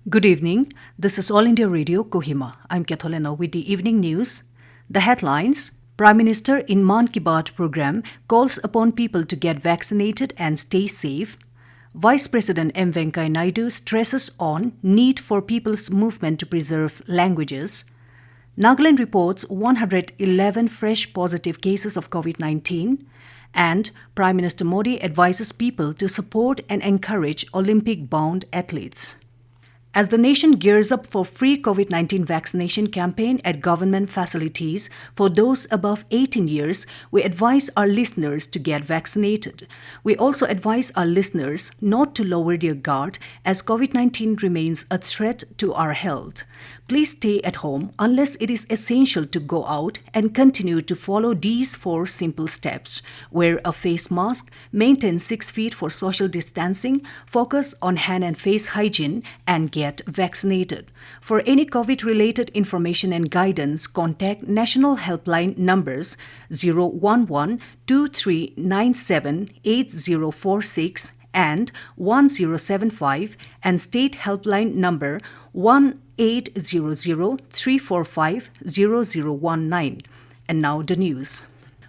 Good evening. This is All India Radio, Kohima. I'm Katholena with the evening news. The headlines: Prime Minister in Man Ki Baat program calls upon people to get vaccinated and stay safe. Vice President M. Venkaiah Naidu stresses on need for people's movement to preserve languages. Nagaland reports 111 fresh positive cases of COVID-19. And Prime Minister Modi advises people to support and encourage Olympic-bound athletes. As the nation gears up for free COVID-19 vaccination campaign at government facilities for those above 18 years, we advise our listeners to get vaccinated. We also advise our listeners not to lower their guard as COVID-19 remains a threat to our health. Please stay at home unless it is essential to go out and continue to follow these 4 simple steps. Wear a face mask, maintain 6 feet for social distancing, focus on hand and face hygiene, and get vaccinated. For any COVID-related information and guidance, contact National Helpline numbers 011-2397-8046 and 1075 and State Helpline number 1-800-345-0019. And now the news.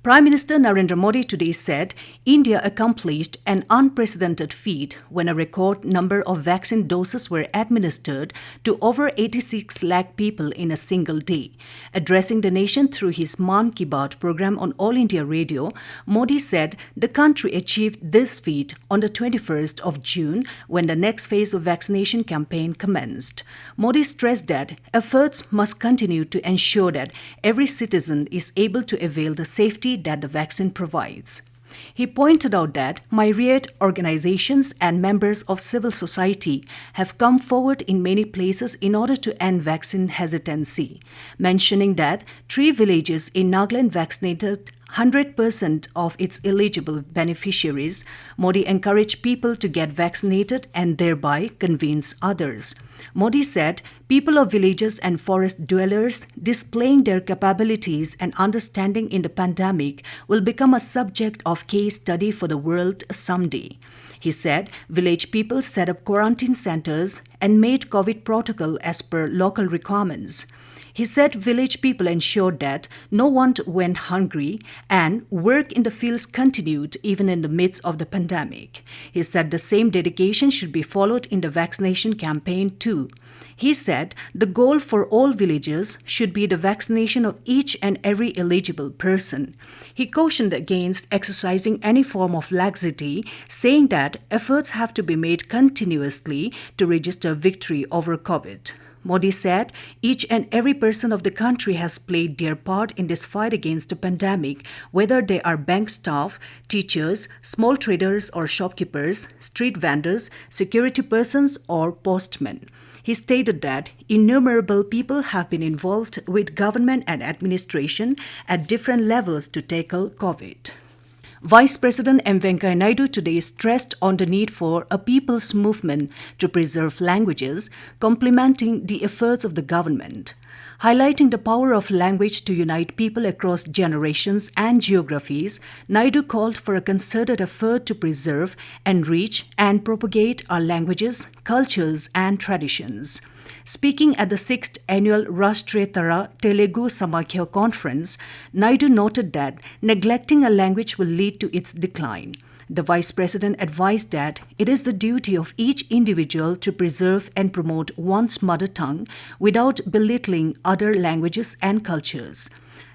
Prime Minister Narendra Modi today said India accomplished an unprecedented feat when a record number of vaccine doses were administered to over 86 lakh people in a single day. Addressing the nation through his Man Ki Baat program on All India Radio, Modi said the country achieved this feat on the 21st of June when the next phase of vaccination campaign commenced. Modi stressed that efforts must continue to ensure that every citizen is able to avail the safety that the vaccine provides. He pointed out that myriad organizations and members of civil society have come forward in many places in order to end vaccine hesitancy, mentioning that 3 villages in Nagaland vaccinated 100% of its eligible beneficiaries. Modi encouraged people to get vaccinated and thereby convince others. Modi said people of villages and forest dwellers displaying their capabilities and understanding in the pandemic will become a subject of case study for the world someday. He said village people set up quarantine centers and made COVID protocol as per local requirements. He said village people ensured that no one went hungry and work in the fields continued even in the midst of the pandemic. He said the same dedication should be followed in the vaccination campaign too. He said the goal for all villages should be the vaccination of each and every eligible person. He cautioned against exercising any form of laxity, saying that efforts have to be made continuously to register victory over COVID. Modi said each and every person of the country has played their part in this fight against the pandemic, whether they are bank staff, teachers, small traders or shopkeepers, street vendors, security persons or postmen. He stated that innumerable people have been involved with government and administration at different levels to tackle COVID. Vice President M. Venkaiah Naidu today stressed on the need for a people's movement to preserve languages, complementing the efforts of the government. Highlighting the power of language to unite people across generations and geographies, Naidu called for a concerted effort to preserve, enrich, and propagate our languages, cultures, and traditions. Speaking at the 6th annual Rashtriyatara Telugu Samakhya conference, Naidu noted that neglecting a language will lead to its decline. The Vice President advised that it is the duty of each individual to preserve and promote one's mother tongue without belittling other languages and cultures.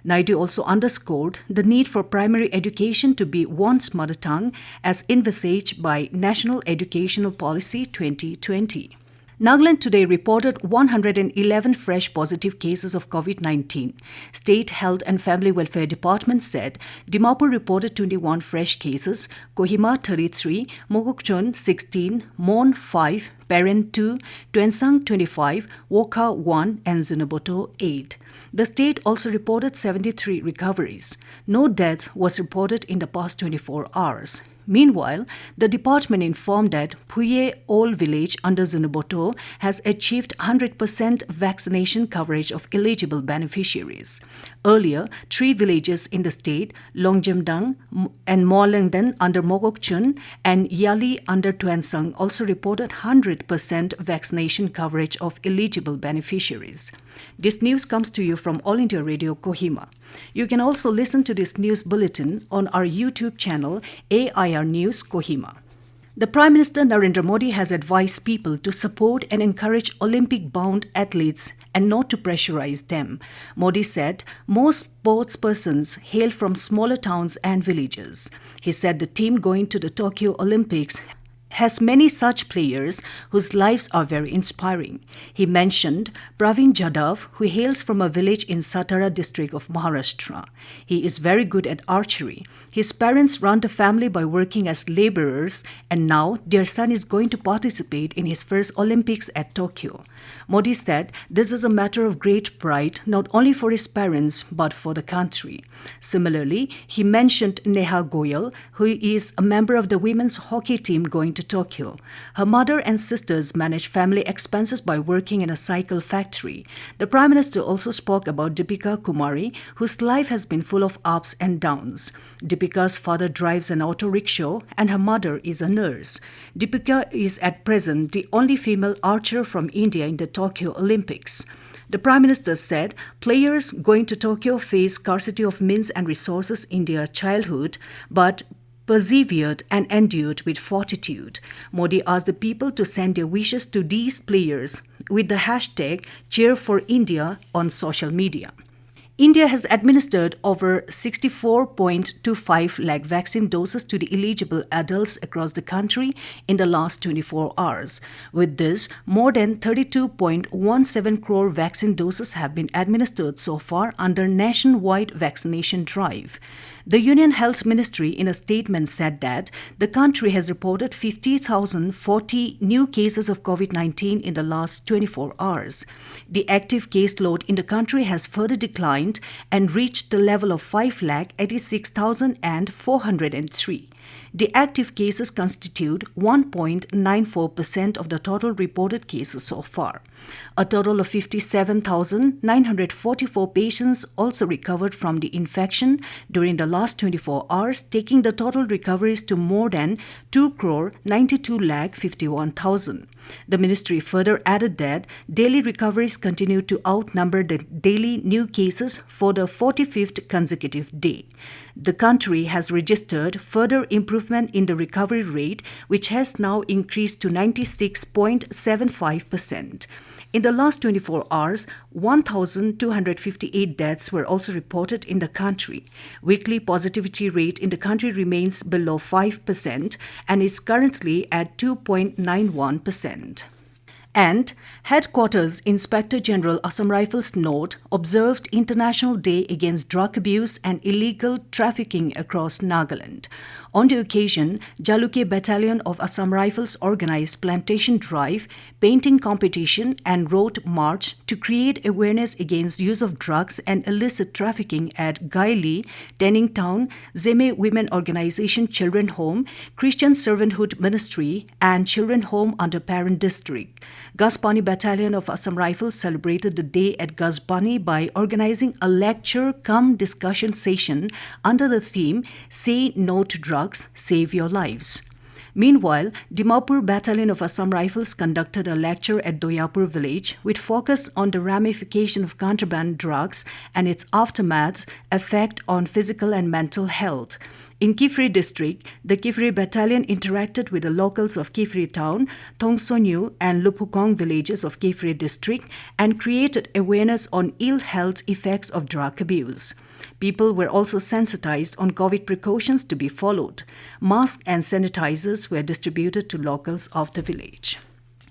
Naidu also underscored the need for primary education to be one's mother tongue as envisaged by National Educational Policy 2020. Nagaland today reported 111 fresh positive cases of COVID-19. State Health and Family Welfare Department said Dimapur reported 21 fresh cases, Kohima 33, Mokokchung 16, Mon 5, Peren 2, Tuensang 25, Wokha 1 and Zunaboto 8. The state also reported 73 recoveries. No death was reported in the past 24 hours. Meanwhile, the department informed that Puye Old Village under Zunaboto has achieved 100% vaccination coverage of eligible beneficiaries. Earlier, 3 villages in the state, Longjamdang and Molengdan under Mogokchun and Yali under Tuensang, also reported 100% vaccination coverage of eligible beneficiaries. This news comes to you from All India Radio Kohima. You can also listen to this news bulletin on our YouTube channel AIR News Kohima. The Prime Minister Narendra Modi has advised people to support and encourage Olympic-bound athletes and not to pressurize them. Modi said most sportspersons hail from smaller towns and villages. He said the team going to the Tokyo Olympics has many such players whose lives are very inspiring. He mentioned Praveen Jadhav, who hails from a village in Satara district of Maharashtra. He is very good at archery. His parents run the family by working as laborers, and now their son is going to participate in his first Olympics at Tokyo. Modi said this is a matter of great pride not only for his parents but for the country. Similarly, he mentioned Neha Goyal, who is a member of the women's hockey team going to Tokyo. Her mother and sisters manage family expenses by working in a cycle factory. The Prime Minister also spoke about Deepika Kumari, whose life has been full of ups and downs. Deepika's father drives an auto rickshaw and her mother is a nurse. Deepika is at present the only female archer from India in the Tokyo Olympics. The Prime Minister said players going to Tokyo face scarcity of means and resources in their childhood, but persevered and endured with fortitude. Modi asked the people to send their wishes to these players with the hashtag #CheerForIndia on social media. India has administered over 64.25 lakh vaccine doses to the eligible adults across the country in the last 24 hours. With this, more than 32.17 crore vaccine doses have been administered so far under nationwide vaccination drive. The Union Health Ministry in a statement said that the country has reported 50,040 new cases of COVID-19 in the last 24 hours. The active caseload in the country has further declined and reached the level of 5,86,403. The active cases constitute 1.94% of the total reported cases so far. A total of 57,944 patients also recovered from the infection during the last 24 hours, taking the total recoveries to more than 2,92,51,000. The ministry further added that daily recoveries continue to outnumber the daily new cases for the 45th consecutive day. The country has registered further improvement in the recovery rate, which has now increased to 96.75%. In the last 24 hours, 1,258 deaths were also reported in the country. Weekly positivity rate in the country remains below 5% and is currently at 2.91%. And Headquarters Inspector General Assam Rifles Note observed International Day Against Drug Abuse and Illegal Trafficking across Nagaland. On the occasion, Jaluke Battalion of Assam Rifles organized plantation drive, painting competition and road march to create awareness against use of drugs and illicit trafficking at Gaili, Tening Town, Zeme Women Organization Children Home, Christian Servanthood Ministry and Children Home under Parent District. Gaspani Battalion of Assam Rifles celebrated the day at Gaspani by organizing a lecture-cum-discussion session under the theme Say No to Drugs, Save Your Lives. Meanwhile, Dimapur Battalion of Assam Rifles conducted a lecture at Doyapur village with focus on the ramification of contraband drugs and its aftermath effect on physical and mental health. In Kifri district, the Kifri Battalion interacted with the locals of Kifri town, Thongsonyu and Lupukong villages of Kifri district and created awareness on ill health effects of drug abuse. People were also sensitized on COVID precautions to be followed. Masks and sanitizers were distributed to locals of the village.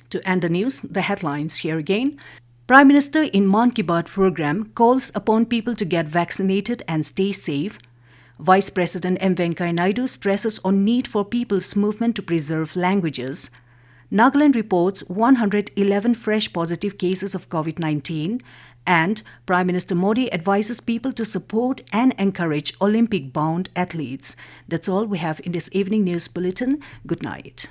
To end the news, the headlines here again. Prime Minister in Mann Ki Baat program calls upon people to get vaccinated and stay safe. Vice President M. Venkaiah Naidu stresses on need for people's movement to preserve languages. Nagaland reports 111 fresh positive cases of COVID-19. And Prime Minister Modi advises people to support and encourage Olympic-bound athletes. That's all we have in this evening news bulletin. Good night.